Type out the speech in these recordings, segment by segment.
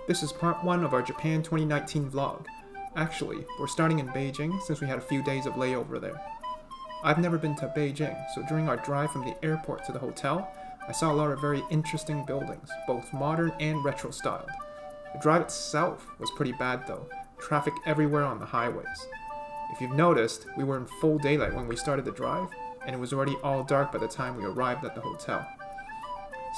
This is part 1 of our Japan 2019 vlog. Actually, we're starting in Beijing since we had a few days of layover there. I've never been to Beijing, so during our drive from the airport to the hotel, I saw a lot of very interesting buildings, both modern and retro styled. The drive itself was pretty bad though, traffic everywhere on the highways. If you've noticed, we were in full daylight when we started the drive, and it was already all dark by the time we arrived at the hotel.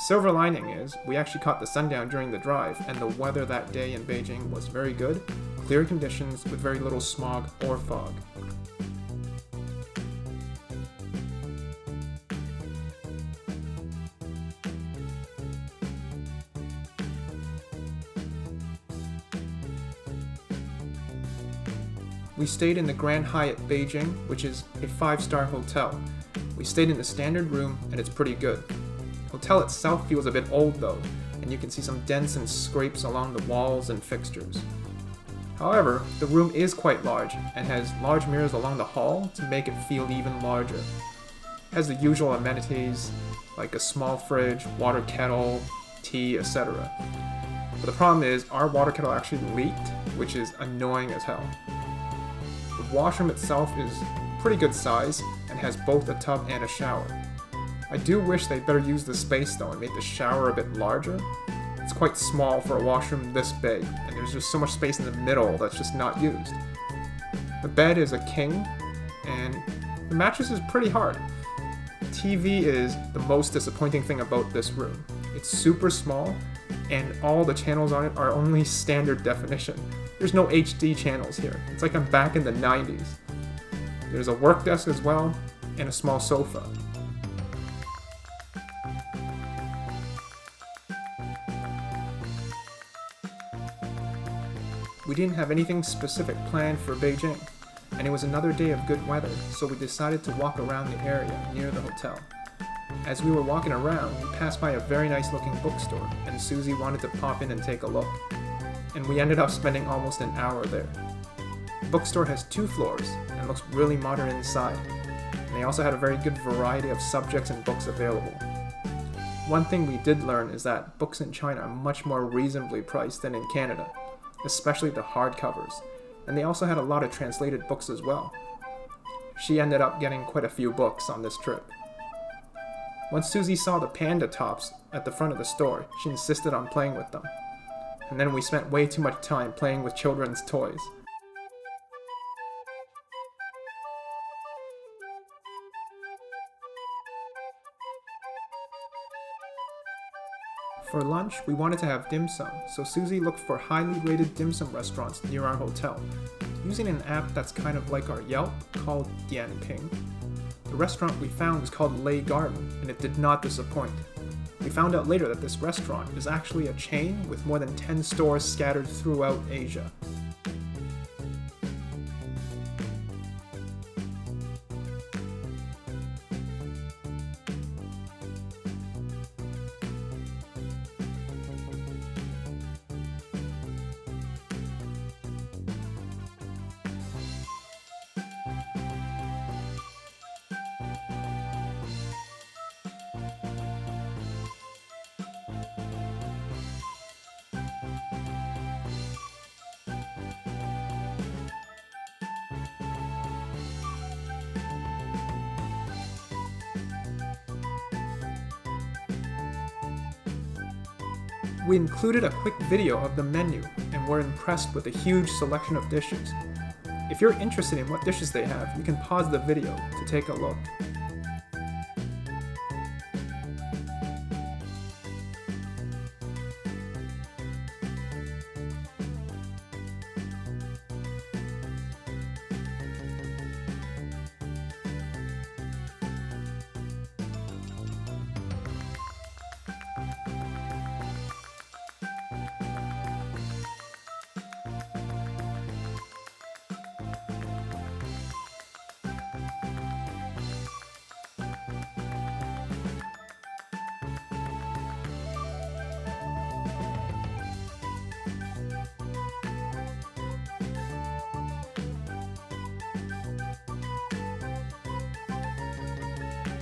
Silver lining is, we actually caught the sundown during the drive, and the weather that day in Beijing was very good, clear conditions with very little smog or fog. We stayed in the Grand Hyatt Beijing, which is a 5-star hotel. We stayed in the standard room, and it's pretty good. The hotel itself feels a bit old though, and you can see some dents and scrapes along the walls and fixtures. However, the room is quite large, and has large mirrors along the hall to make it feel even larger. It has the usual amenities, like a small fridge, water kettle, tea, etc. But the problem is, our water kettle actually leaked, which is annoying as hell. The washroom itself is pretty good size, and has both a tub and a shower. I do wish they'd better use the space though and make the shower a bit larger. It's quite small for a washroom this big, and there's just so much space in the middle that's just not used. The bed is a king, and the mattress is pretty hard. The TV is the most disappointing thing about this room. It's super small, and all the channels on it are only standard definition. There's no HD channels here. It's like I'm back in the 90s. There's a work desk as well, and a small sofa. We didn't have anything specific planned for Beijing, and it was another day of good weather, so we decided to walk around the area near the hotel. As we were walking around, we passed by a very nice looking bookstore, and Susie wanted to pop in and take a look. And we ended up spending almost an hour there. The bookstore has 2 floors, and looks really modern inside, and they also had a very good variety of subjects and books available. One thing we did learn is that books in China are much more reasonably priced than in Canada, especially the hardcovers, and they also had a lot of translated books as well. She ended up getting quite a few books on this trip. Once Susie saw the panda tops at the front of the store, she insisted on playing with them. And then we spent way too much time playing with children's toys. For lunch, we wanted to have dim sum, so Susie looked for highly rated dim sum restaurants near our hotel, using an app that's kind of like our Yelp called Dianping. The restaurant we found was called Lei Garden, and it did not disappoint. We found out later that this restaurant is actually a chain with more than 10 stores scattered throughout Asia. We included a quick video of the menu, and were impressed with the huge selection of dishes. If you're interested in what dishes they have, you can pause the video to take a look.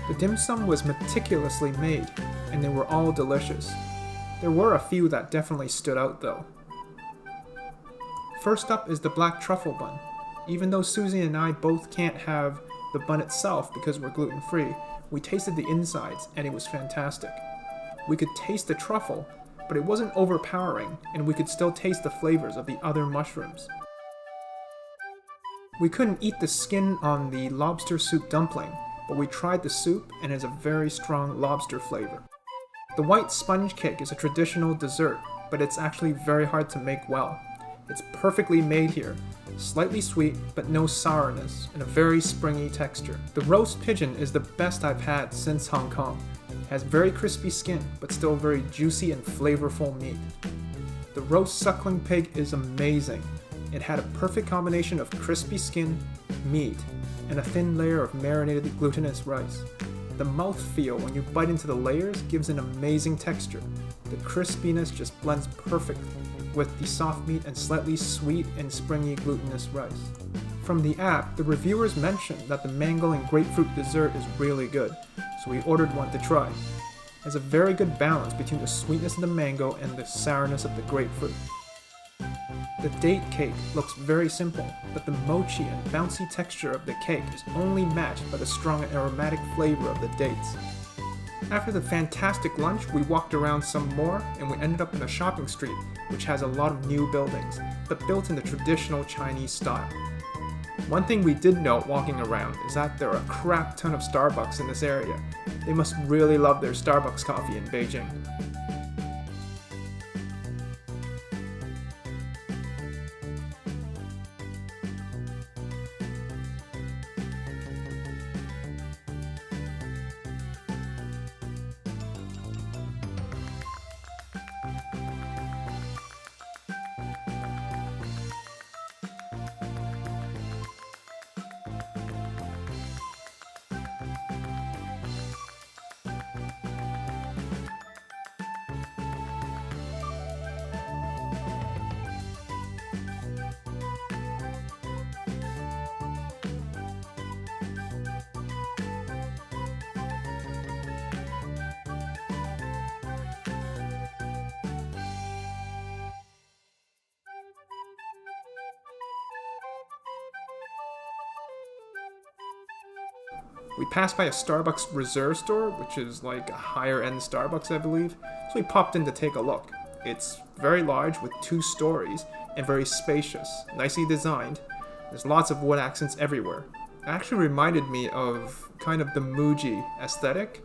The dim sum was meticulously made, and they were all delicious. There were a few that definitely stood out though. First up is the black truffle bun. Even though Susie and I both can't have the bun itself because we're gluten-free, we tasted the insides and it was fantastic. We could taste the truffle, but it wasn't overpowering, and we could still taste the flavors of the other mushrooms. We couldn't eat the skin on the lobster soup dumpling, but we tried the soup and it has a very strong lobster flavor. The white sponge cake is a traditional dessert, but it's actually very hard to make well. It's perfectly made here, slightly sweet but no sourness, and a very springy texture. The roast pigeon is the best I've had since Hong Kong. It has very crispy skin, but still very juicy and flavorful meat. The roast suckling pig is amazing. It had a perfect combination of crispy skin, meat, and a thin layer of marinated glutinous rice. The mouthfeel when you bite into the layers gives an amazing texture. The crispiness just blends perfectly with the soft meat and slightly sweet and springy glutinous rice. From the app, the reviewers mentioned that the mango and grapefruit dessert is really good, so we ordered one to try. It has a very good balance between the sweetness of the mango and the sourness of the grapefruit. The date cake looks very simple, but the mochi and bouncy texture of the cake is only matched by the strong and aromatic flavor of the dates. After the fantastic lunch, we walked around some more and we ended up in a shopping street which has a lot of new buildings, but built in the traditional Chinese style. One thing we did note walking around is that there are a crap ton of Starbucks in this area. They must really love their Starbucks coffee in Beijing. We passed by a Starbucks Reserve store, which is like a higher end Starbucks, I believe, so we popped in to take a look. It's very large with 2 stories and very spacious, nicely designed. There's lots of wood accents everywhere. It actually reminded me of kind of the Muji aesthetic.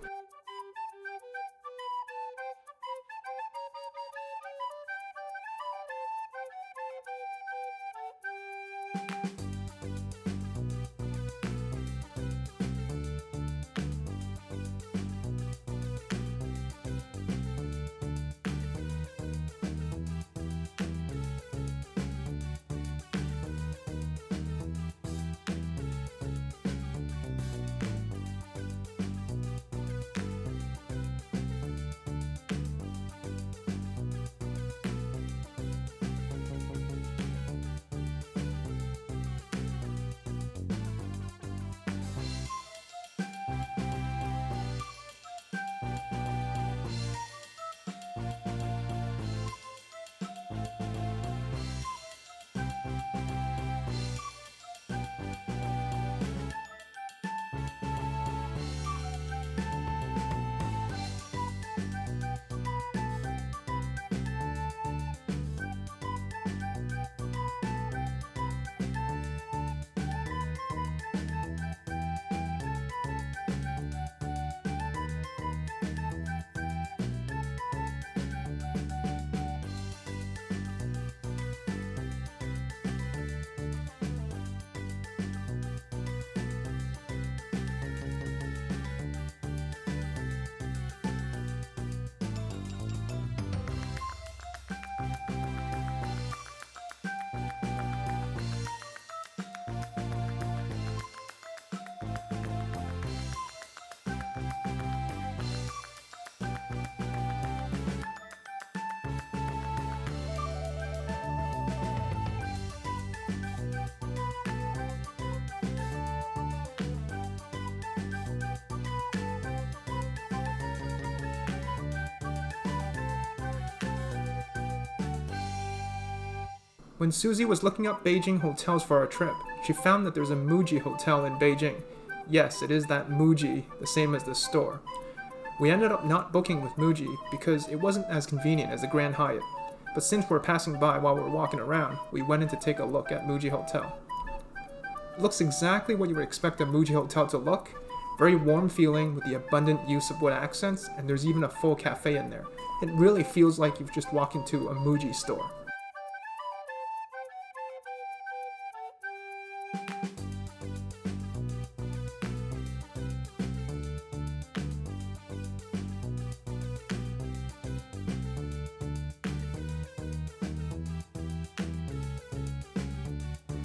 When Susie was looking up Beijing hotels for our trip, she found that there's a Muji Hotel in Beijing. Yes, it is that Muji, the same as the store. We ended up not booking with Muji because it wasn't as convenient as the Grand Hyatt. But since we're passing by while we're walking around, we went in to take a look at Muji Hotel. It looks exactly what you would expect a Muji Hotel to look. Very warm feeling with the abundant use of wood accents, and there's even a full cafe in there. It really feels like you've just walked into a Muji store.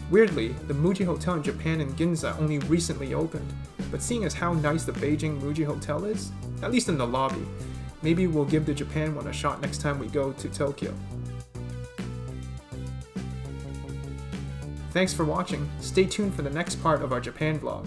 Weirdly, the Muji Hotel in Japan in Ginza only recently opened, but seeing as how nice the Beijing Muji Hotel is, at least in the lobby, maybe we'll give the Japan one a shot next time we go to Tokyo. Thanks for watching. Stay tuned for the next part of our Japan vlog.